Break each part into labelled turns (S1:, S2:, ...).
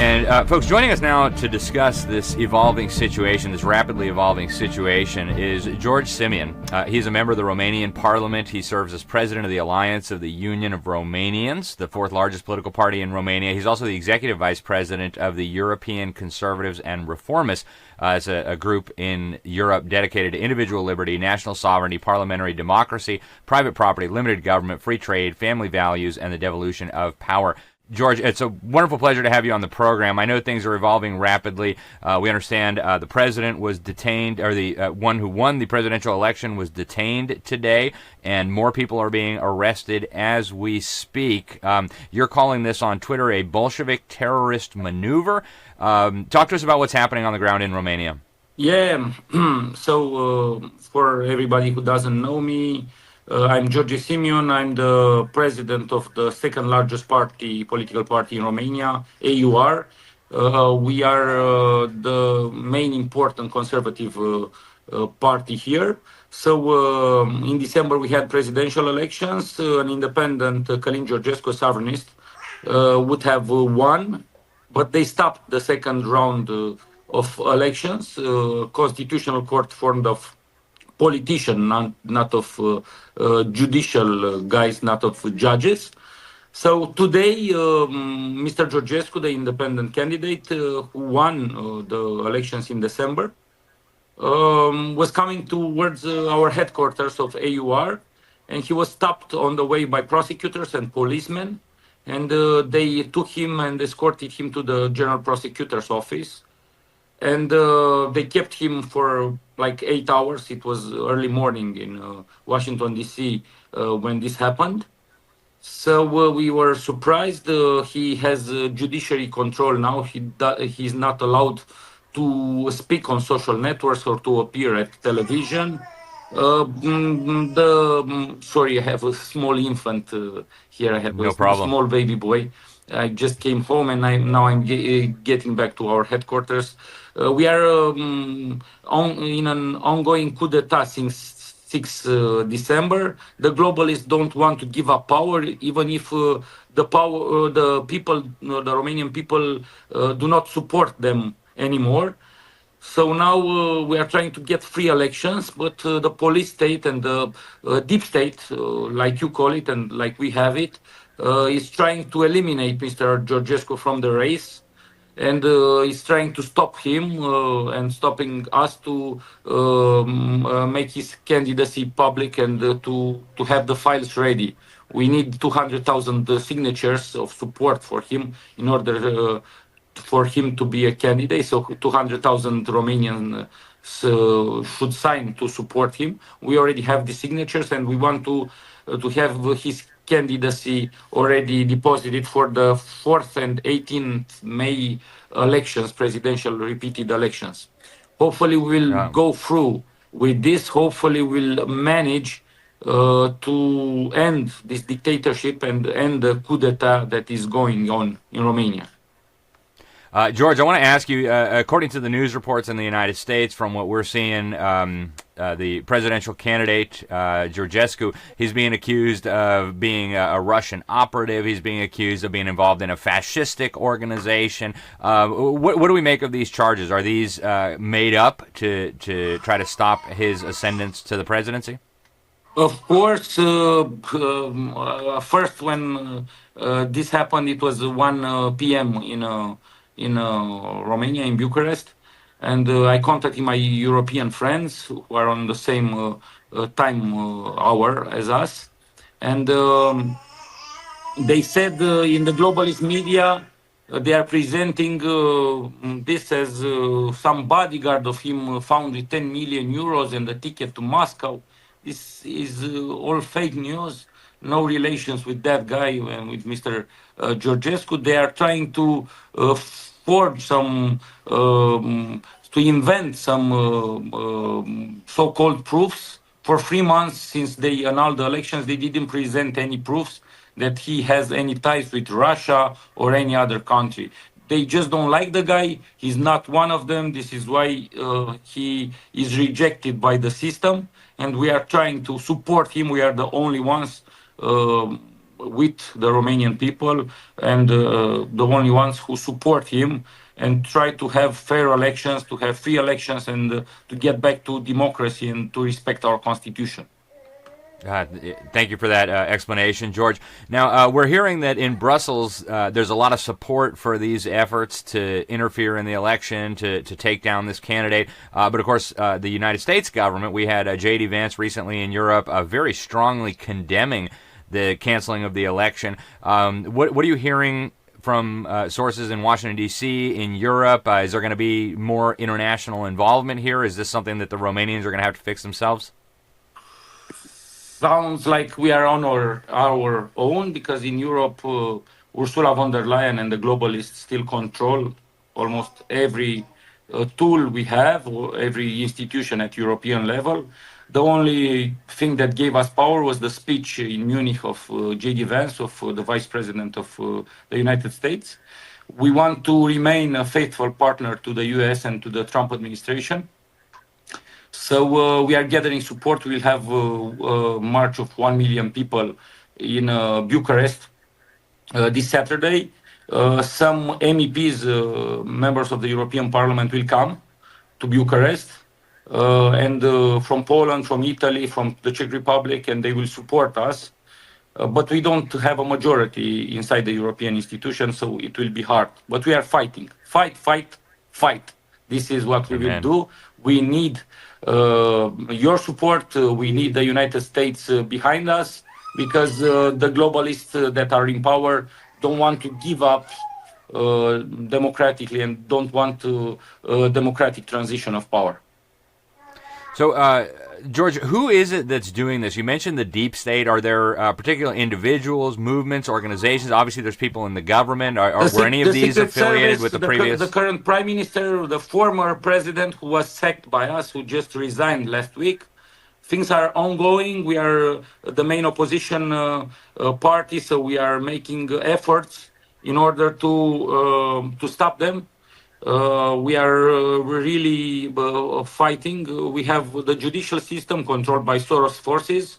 S1: And folks, joining us now to discuss this evolving situation, this rapidly evolving situation, is George Simion. He's a member of the Romanian Parliament. He serves as president of the Alliance of the Union of Romanians, the fourth largest political party in Romania. He's also the executive vice president of the European Conservatives and Reformists. It's a group in Europe dedicated to individual liberty, national sovereignty, parliamentary democracy, private property, limited government, free trade, family values, and the devolution of power. George, it's a wonderful pleasure to have you on the program. I know things are evolving rapidly. We understand the president was detained, or the one who won the presidential election was detained today, and more people are being arrested as we speak. You're calling this on Twitter a Bolshevik terrorist maneuver. Talk to us about what's happening on the ground in Romania.
S2: Yeah, so for everybody who doesn't know me, I'm George Simion. I'm the president of the second largest political party in Romania, AUR. We are the main important conservative party here. So in December we had presidential elections. An independent Călin Georgescu, sovereignist, would have won, but they stopped the second round of elections. Constitutional Court formed of politicians, not of judicial guys, not of judges. So today, Mr. Georgescu, the independent candidate who won the elections in December, was coming towards our headquarters of AUR, and he was stopped on the way by prosecutors and policemen, and they took him and escorted him to the general prosecutor's office. And they kept him for like 8 hours. It was early morning in Washington, D.C. When this happened. So we were surprised. He has judiciary control now. He's not allowed to speak on social networks or to appear at television. Sorry, I have a small infant here. I have a small baby boy. I just came home, and I'm getting back to our headquarters. We are in an ongoing coup d'etat since 6 December. The globalists don't want to give up power, even if the Romanian people do not support them anymore. So now we are trying to get free elections, but the police state and the deep state, like you call it and like we have it, is trying to eliminate Mr. Georgescu from the race, and is trying to stop him and stopping us to make his candidacy public and to have the files ready. We need 200,000 signatures of support for him in order for him to be a candidate. So 200,000 Romanians should sign to support him. We already have the signatures, and we want to have his candidacy already deposited for the 4th and 18th May elections, presidential repeated elections. Hopefully we'll go through with this. Hopefully we'll manage to end this dictatorship and end the coup d'etat that is going on in Romania.
S1: George, I want to ask you, according to the news reports in the United States, from what we're seeing, the presidential candidate, Georgescu, he's being accused of being a Russian operative. He's being accused of being involved in a fascistic organization. What do we make of these charges? Are these made up to try to stop his ascendance to the presidency?
S2: Of course, first when this happened, it was 1 p.m. in Romania, in Bucharest, and I contacted my European friends who are on the same time hour as us, and they said in the globalist media they are presenting this as some bodyguard of him found with 10 million euros and a ticket to Moscow. This is all fake news. No relations with that guy and with Mr. Georgescu. They are trying to forge some, to invent some so-called proofs. For 3 months since they annulled the elections, they didn't present any proofs that he has any ties with Russia or any other country. They just don't like the guy. He's not one of them. This is why he is rejected by the system. And we are trying to support him. We are the only ones with the Romanian people and the only ones who support him and try to have fair elections, to have free elections, and to get back to democracy and to respect our constitution.
S1: Thank you for that explanation, George. Now, we're hearing that in Brussels, there's a lot of support for these efforts to interfere in the election, to take down this candidate. But of course, the United States government, we had J.D. Vance recently in Europe very strongly condemning the canceling of the election. What are you hearing from sources in Washington, D.C., in Europe? Is there going to be more international involvement here? Is this something that the Romanians are going to have to fix themselves?
S2: Sounds like we are on our own, because in Europe, Ursula von der Leyen and the globalists still control almost every tool we have, or every institution at European level. The only thing that gave us power was the speech in Munich of J.D. Vance, of the Vice President of the United States. We want to remain a faithful partner to the US and to the Trump administration. So we are gathering support. We'll have a march of 1 million people in Bucharest this Saturday. Some MEPs, members of the European Parliament, will come to Bucharest, and from Poland, from Italy, from the Czech Republic, and they will support us. But we don't have a majority inside the European institutions, so it will be hard. But we are fighting. Fight, fight, fight. This is what we will do. We need your support. We need the United States behind us, because the globalists that are in power don't want to give up democratically and don't want democratic transition of power.
S1: So, George, who is it that's doing this? You mentioned the deep state. Are there particular individuals, movements, organizations? Obviously, there's people in the government. Were any of these affiliated
S2: Service,
S1: with the previous?
S2: The current prime minister, the former president who was sacked by us, who just resigned last week. Things are ongoing. We are the main opposition party, so we are making efforts in order to stop them. We are really fighting. We have the judicial system controlled by Soros forces.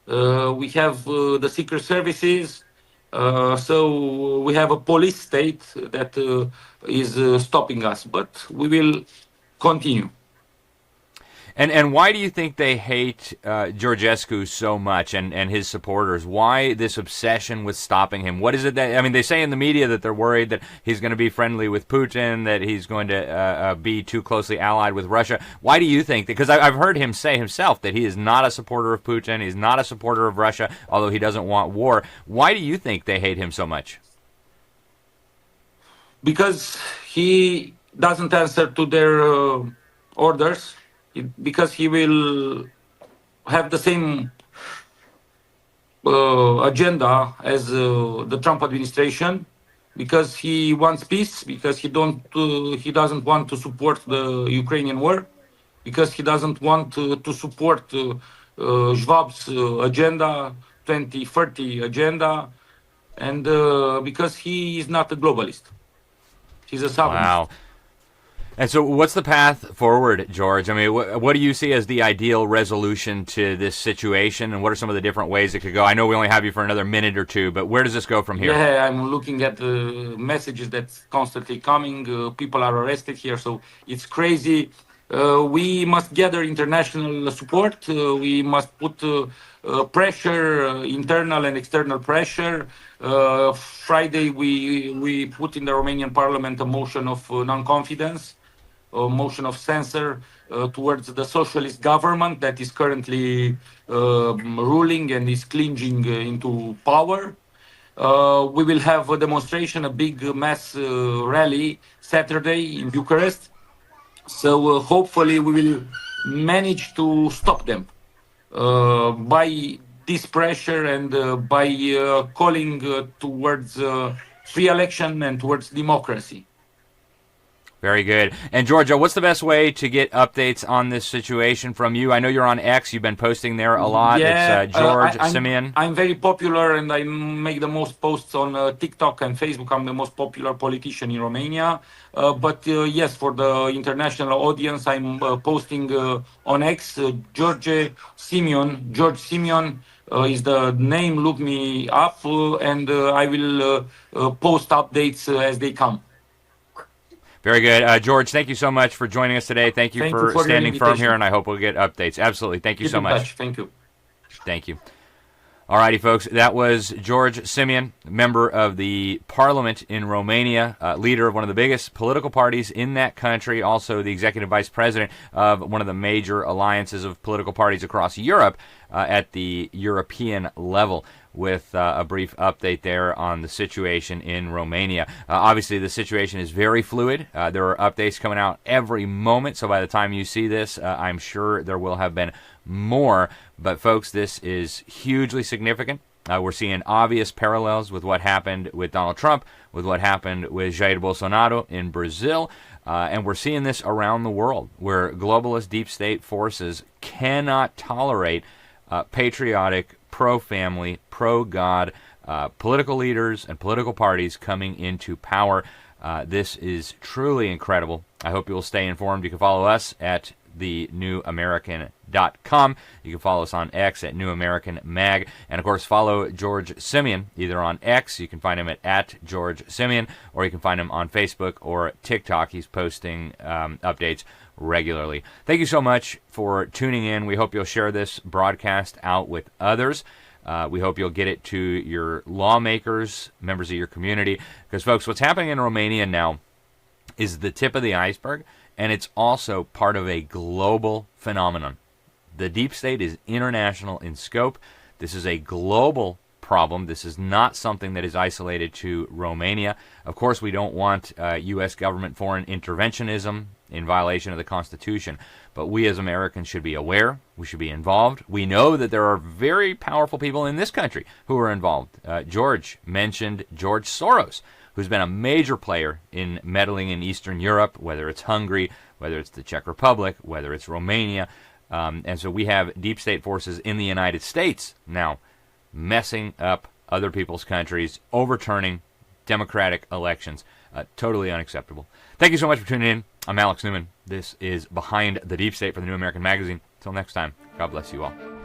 S2: We have the secret services. So we have a police state that is stopping us, but we will continue.
S1: And why do you think they hate Georgescu so much and his supporters? Why this obsession with stopping him? What is it that, I mean, they say in the media that they're worried that he's going to be friendly with Putin, that he's going to be too closely allied with Russia. Why do you think that? Because I've heard him say himself that he is not a supporter of Putin, he's not a supporter of Russia, although he doesn't want war. Why do you think they hate him so much?
S2: Because he doesn't answer to their orders. Because he will have the same agenda as the Trump administration, because he wants peace, because he doesn't want to support the Ukrainian war, because he doesn't want to support Schwab's agenda, 2030 agenda, and because he is not a globalist. He's a sovereignist.
S1: Wow. And so what's the path forward, George? I mean, what do you see as the ideal resolution to this situation, and what are some of the different ways it could go? I know we only have you for another minute or two, but where does this go from here?
S2: Yeah, I'm looking at the messages that's constantly coming. People are arrested here, so it's crazy. We must gather international support. We must put pressure, internal and external pressure. Friday, we put in the Romanian parliament a motion of non-confidence, a motion of censure towards the socialist government that is currently ruling and is clinging into power. We will have a demonstration, a big mass rally Saturday in Bucharest. So hopefully we will manage to stop them by this pressure and by calling towards free election and towards democracy.
S1: Very good. And Georgia, what's the best way to get updates on this situation from you? I know you're on X. You've been posting there a lot.
S2: Yeah,
S1: it's George Simion.
S2: I'm very popular, and I make the most posts on TikTok and Facebook. I'm the most popular politician in Romania. But yes, for the international audience, I'm posting on X, George Simion. is the name. Look me up, and I will post updates as they come.
S1: Very good. George, thank you so much for joining us today. Thank you
S2: Thank you
S1: for
S2: for your
S1: standing firm here,
S2: invitation.
S1: and I hope we'll get updates. Absolutely. Thank you
S2: Keep
S1: so
S2: in
S1: much.
S2: touch. Thank you.
S1: Thank you. Alrighty, folks, that was George Simion, member of the parliament in Romania, leader of one of the biggest political parties in that country, also the executive vice president of one of the major alliances of political parties across Europe at the European level, with a brief update there on the situation in Romania. Obviously, the situation is very fluid. There are updates coming out every moment, so by the time you see this, I'm sure there will have been more. But folks, this is hugely significant. We're seeing obvious parallels with what happened with Donald Trump, with what happened with Jair Bolsonaro in Brazil, and we're seeing this around the world, where globalist deep state forces cannot tolerate patriotic, pro-family, pro-God political leaders and political parties coming into power. This is truly incredible. I hope you will stay informed. You can follow us at thenewamerican.com. You can follow us on X at New American Mag. And, of course, follow George Simion either on X. You can find him at George Simion, or you can find him on Facebook or TikTok. He's posting updates regularly. Thank you so much for tuning in. We hope you'll share this broadcast out with others. We hope you'll get it to your lawmakers, members of your community, because, folks, what's happening in Romania now is the tip of the iceberg, and it's also part of a global phenomenon. The deep state is international in scope. This is a global problem. This is not something that is isolated to Romania. Of course, we don't want U.S. government foreign interventionism in violation of the Constitution, but we as Americans should be aware. We should be involved. We know that there are very powerful people in this country who are involved. George mentioned George Soros, who's been a major player in meddling in Eastern Europe, whether it's Hungary, whether it's the Czech Republic, whether it's Romania. And so we have deep state forces in the United States now messing up other people's countries, overturning democratic elections. Totally unacceptable. Thank you so much for tuning in. I'm Alex Newman. This is Behind the Deep State for the New American Magazine. Until next time, God bless you all.